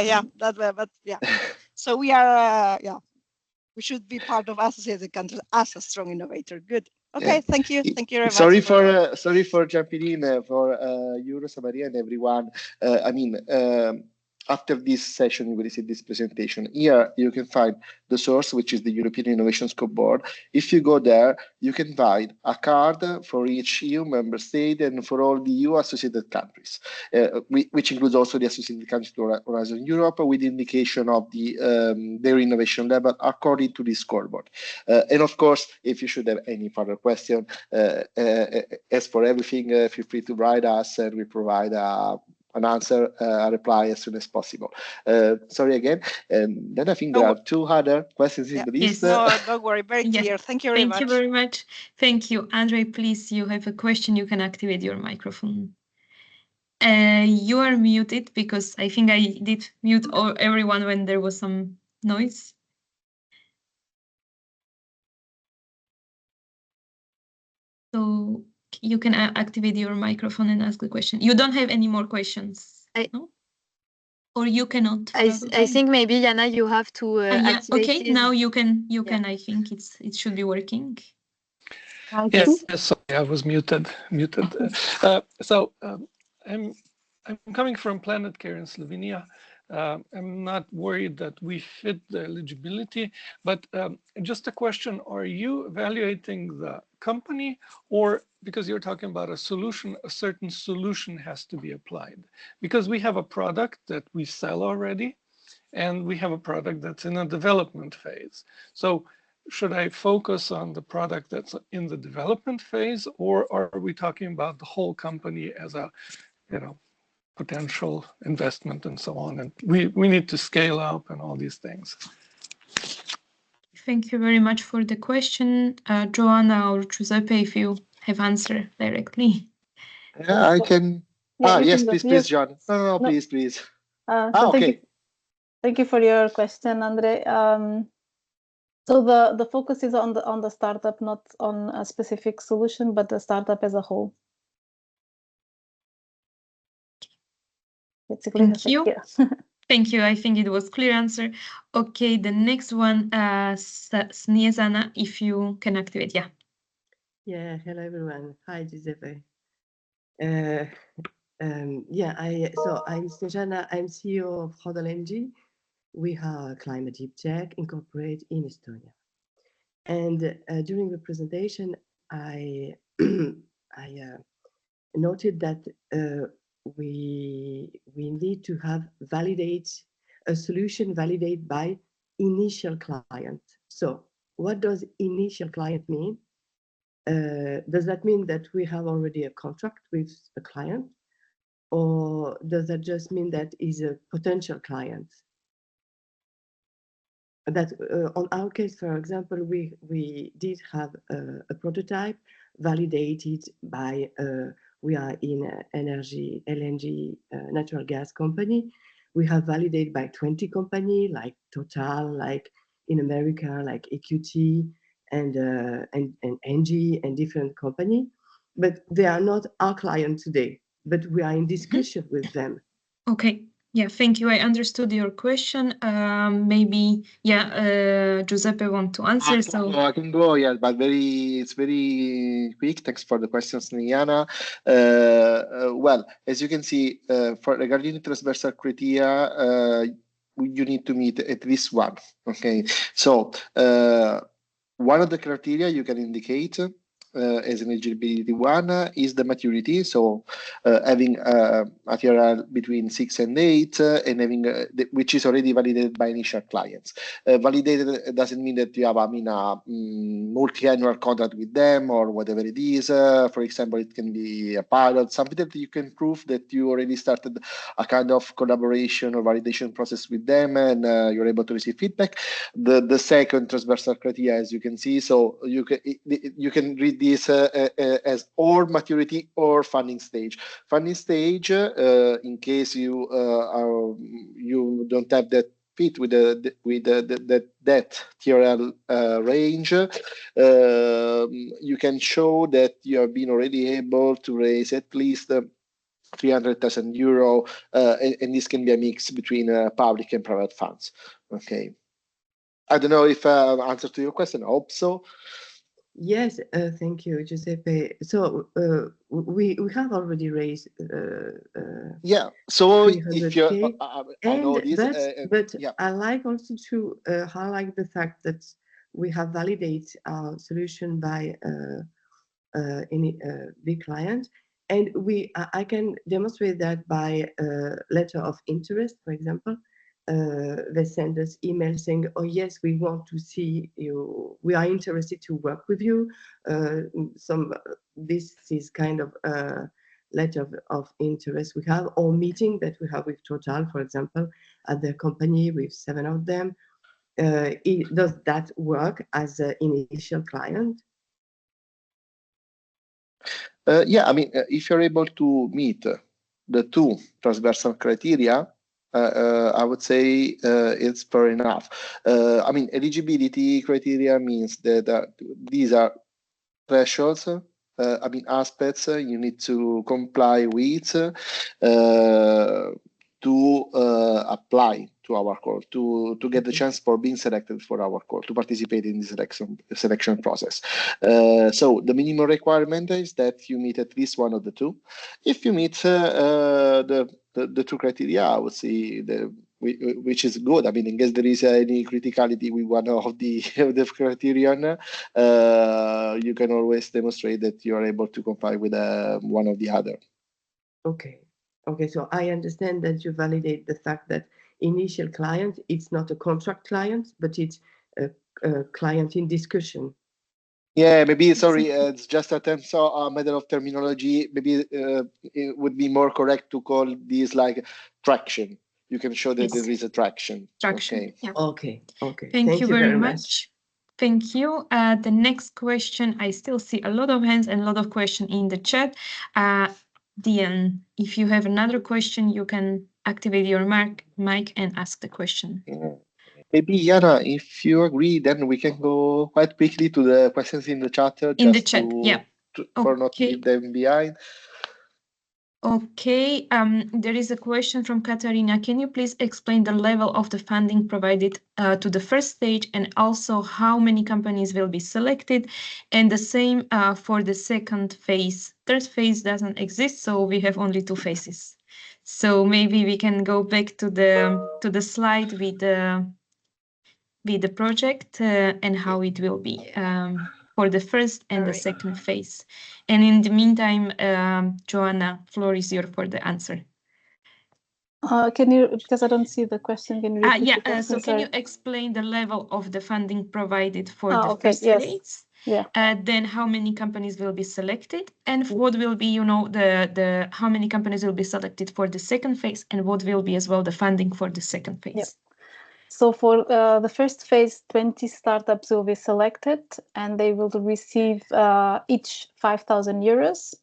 Yeah. But yeah. So we are. Yeah. We should be part of associated countries as a strong innovator. Good. Okay. Yeah. Thank you. Thank you very much. Sorry for jumping in for you, Rosa Maria, and everyone. After this session, you will see this presentation. Here, you can find the source, which is the European Innovation Scoreboard. If you go there, you can find a card for each EU member state and for all the EU associated countries, which includes also the associated countries to Horizon Europe, with indication of their innovation level according to this scoreboard. And of course, if you should have any further question, as for everything, feel free to write us, and we provide an answer, a reply as soon as possible. Sorry again. And then I think there are two other questions in the list. Yes. No, don't worry. Very clear. Thank you very much. Thank you very much. Thank you. Andre, please, you have a question. You can activate your microphone. You are muted, because I think I did mute everyone when there was some noise. So you can activate your microphone and ask the question. You don't have any more questions, no? Or you cannot? I think maybe, Jana, you have to activate. Okay, now you can. I think it should be working. Yes, sorry, I was muted. So I'm coming from Planet Care in Slovenia. I'm not worried that we fit the eligibility, but just a question, are you evaluating the company, or because you're talking about a solution, a certain solution has to be applied? Because we have a product that we sell already, and we have a product that's in a development phase. So should I focus on the product that's in the development phase, or are we talking about the whole company as a, potential investment and so on, and we need to scale up and all these things? Thank you very much for the question. Joanna or Giuseppe, if you have answered directly. Yeah, I can. Yes, please, John. No, please. Okay. Thank you for your question, Andre. So the focus is on the startup, not on a specific solution, but the startup as a whole. Thank you. Thank you. I think it was a clear answer. Okay, the next one, Snezana, if you can activate. Yeah. Yeah. Hello, everyone. Hi, Giuseppe. I'm Snezana. I'm CEO of Hodl NG. We are Climate Deep Tech Incorporated in Estonia. And during the presentation, I noted that we need to have a solution validated by initial client. So what does initial client mean? Does that mean that we have already a contract with a client, or does that just mean that is a potential client? That on our case, for example, we did have a prototype validated by we are in energy, LNG, natural gas company. We have validated by 20 companies like Total, like in America, like EQT and Engie and different companies. But they are not our client today, but we are in discussion with them. Okay. Yeah, thank you. I understood your question. Maybe, Giuseppe want to answer. I can go, yeah, but it's very quick. Thanks for the questions, Niana. Well, as you can see, regarding transversal criteria, you need to meet at least one. Okay, so one of the criteria you can indicate as an eligibility one is the maturity. So having material between 6 and 8 and having which is already validated by initial clients. Validated doesn't mean that you have a multi-annual contract with them or whatever it is. For example, it can be a pilot, something that you can prove that you already started a kind of collaboration or validation process with them, and you're able to receive feedback. The second transversal criteria, as you can see, so you can read this as or maturity or funding stage. Funding stage, in case you don't have that fit with that TRL range, you can show that you have been already able to raise at least 300,000 euro, and this can be a mix between public and private funds. Okay. I don't know if I've answered to your question. I hope so. Yes, thank you, Giuseppe. So we have already raised yeah. So if you I know this, but yeah. I like also to highlight the fact that we have validated our solution by any big client, and I can demonstrate that by a letter of interest, for example. They send us emails saying, oh yes, we want to see you, we are interested to work with you. This is kind of a letter of interest we have, or meeting that we have with Total, for example, at their company with 7 of them. Does that work as an initial client? Yeah, I mean, if you're able to meet the 2 transversal criteria, I would say it's fair enough. I mean, eligibility criteria means that these are thresholds, I mean, aspects you need to comply with to apply to our call, to get the chance for being selected for our call, to participate in the selection process. So the minimum requirement is that you meet at least one of the 2. If you meet the 2 criteria, I would say which is good. I mean, in case there is any criticality with one of the criterion, you can always demonstrate that you are able to comply with one of the other. Okay. Okay, so I understand that you validate the fact that initial client, it's not a contract client, but it's a client in discussion. Yeah, maybe, sorry, it's just a matter of terminology. Maybe it would be more correct to call this like traction. You can show that there is a traction. Traction. Okay. Yeah. Okay. Thank you very much. Thank you. The next question, I still see a lot of hands and a lot of questions in the chat. Diane, if you have another question, you can activate your mic and ask the question. Yeah. Maybe, Jana, if you agree, then we can go quite quickly to the questions in the chat. For not to leave them behind. Okay, there is a question from Katarina. Can you please explain the level of the funding provided to the first stage, and also how many companies will be selected? And the same for the second phase. Third phase doesn't exist, so we have only 2 phases. So maybe we can go back to the slide with the project and how it will be for the first and the second phase. And in the meantime, Joanna, floor is yours for the answer. Can you, because I don't see the question, can you repeat the question? So can you explain the level of the funding provided for the first phase? Yeah. Then how many companies will be selected, and what will be, the how many companies will be selected for the second phase, and what will be as well the funding for the second phase? Yeah. So for the first phase, 20 startups will be selected, and they will receive each 5,000 euros.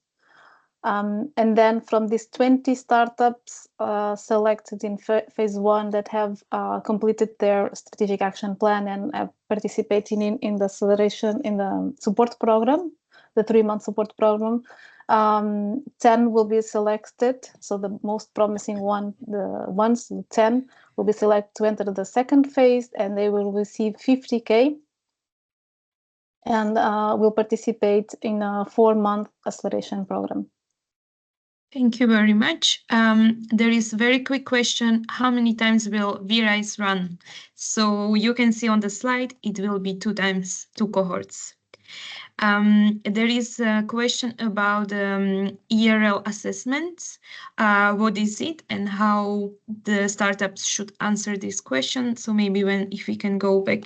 And then from these 20 startups selected in phase 1 that have completed their strategic action plan and are participating in the acceleration, in the support program, the 3-month support program, 10 will be selected. So the most promising one, the ones, the 10, will be selected to enter the second phase, and they will receive 50K and will participate in a 4-month acceleration program. Thank you very much. There is a very quick question. How many times will VRISE run? So you can see on the slide, it will be 2 times, 2 cohorts. There is a question about ERL assessments. What is it and how the startups should answer this question? So maybe if we can go back,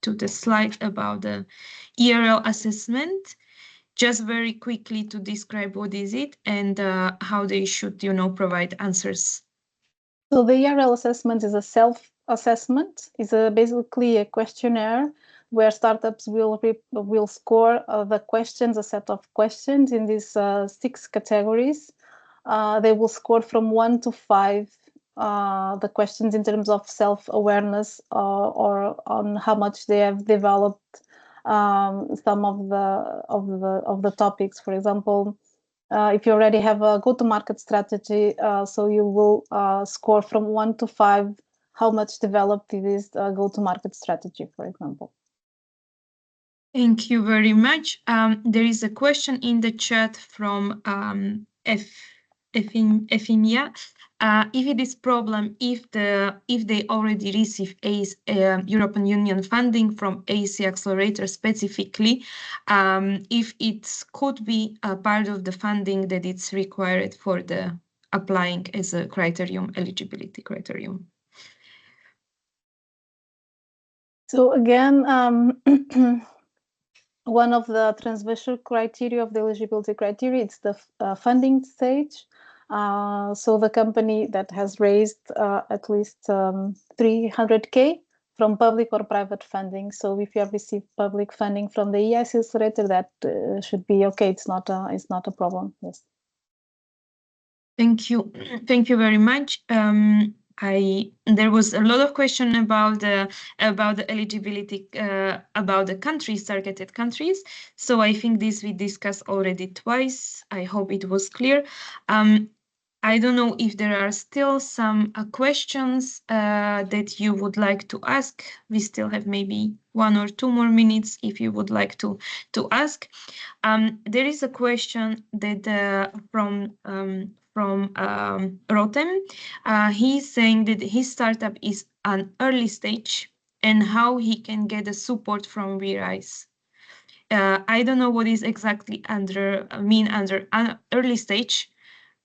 to the slide about the ERL assessment, just very quickly to describe what is it and how they should, provide answers. So the ERL assessment is a self-assessment. It's basically a questionnaire where startups will score the questions, a set of questions in these 6 categories. They will score from 1 to 5 the questions in terms of self-awareness or on how much they have developed some of the topics. For example, if you already have a go-to-market strategy, so you will score from 1 to 5 how much developed it is go-to-market strategy, for example. Thank you very much. There is a question in the chat from Efimia. If it is problem, if they already receive European Union funding from AEC Accelerator specifically, if it could be a part of the funding that it's required for the applying as a criterion, eligibility criterion. So again, one of the transversal criteria of the eligibility criteria, it's the funding stage. So the company that has raised at least 300K from public or private funding. So if you have received public funding from the EIC Accelerator, that should be okay. It's not a problem. Yes. Thank you. Thank you very much. There was a lot of question about the eligibility about the countries, targeted countries. So I think this we discussed already twice. I hope it was clear. I don't know if there are still some questions that you would like to ask. We still have maybe 1 or 2 more minutes if you would like to ask. There is a question that from Rotem. He's saying that his startup is an early stage and how he can get the support from VRISE. I don't know what is exactly under an early stage,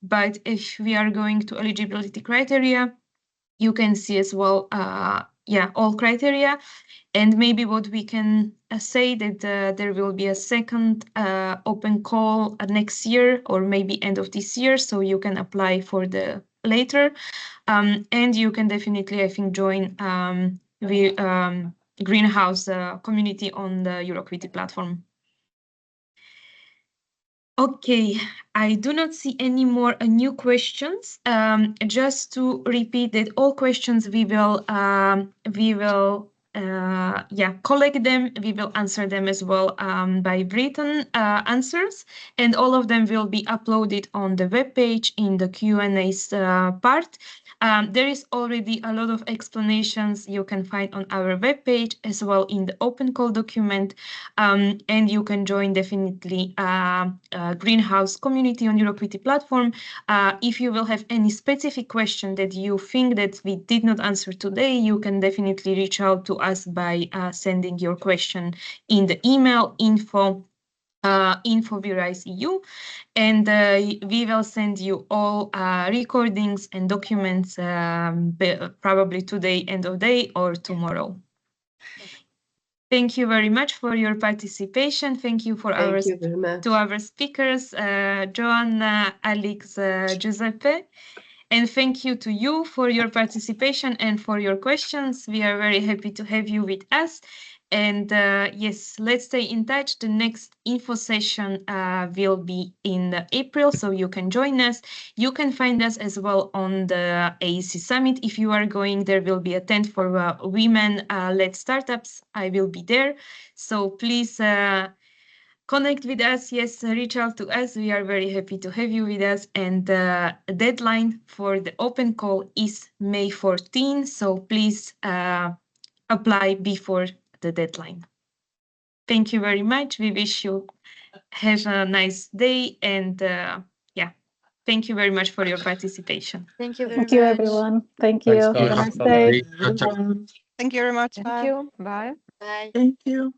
but if we are going to eligibility criteria, you can see as well, all criteria. And maybe what we can say that there will be a second open call next year or maybe end of this year, so you can apply for the later. And you can definitely, I think, join the Greenhouse community on the Euroquity platform. Okay, I do not see any more new questions. Just to repeat that all questions we will collect them. We will answer them as well by written answers, and all of them will be uploaded on the webpage in the Q&As part. There is already a lot of explanations you can find on our webpage as well in the open call document, and you can join definitely Greenhouse community on Euroquity platform. If you will have any specific question that you think that we did not answer today, you can definitely reach out to us by sending your question in the email info@VRISE.eu, and we will send you all recordings and documents probably today, end of day, or tomorrow. Thank you very much for your participation. Thank you for to our speakers, Joanna, Alex, Giuseppe. And thank you to you for your participation and for your questions. We are very happy to have you with us. And yes, let's stay in touch. The next info session will be in April, so you can join us. You can find us as well on the AEC Summit. If you are going, there will be a tent for women-led startups. I will be there. So please connect with us. Yes, reach out to us. We are very happy to have you with us. And the deadline for the open call is May 14. So please apply before the deadline. Thank you very much. We wish you have a nice day. And yeah, thank you very much for your participation. Thank you very Thank much. you, everyone. Thank you. Thanks, Have a guys. nice day. Bye. Thank you very much. Thank Bye. you. Bye. Bye. Thank you.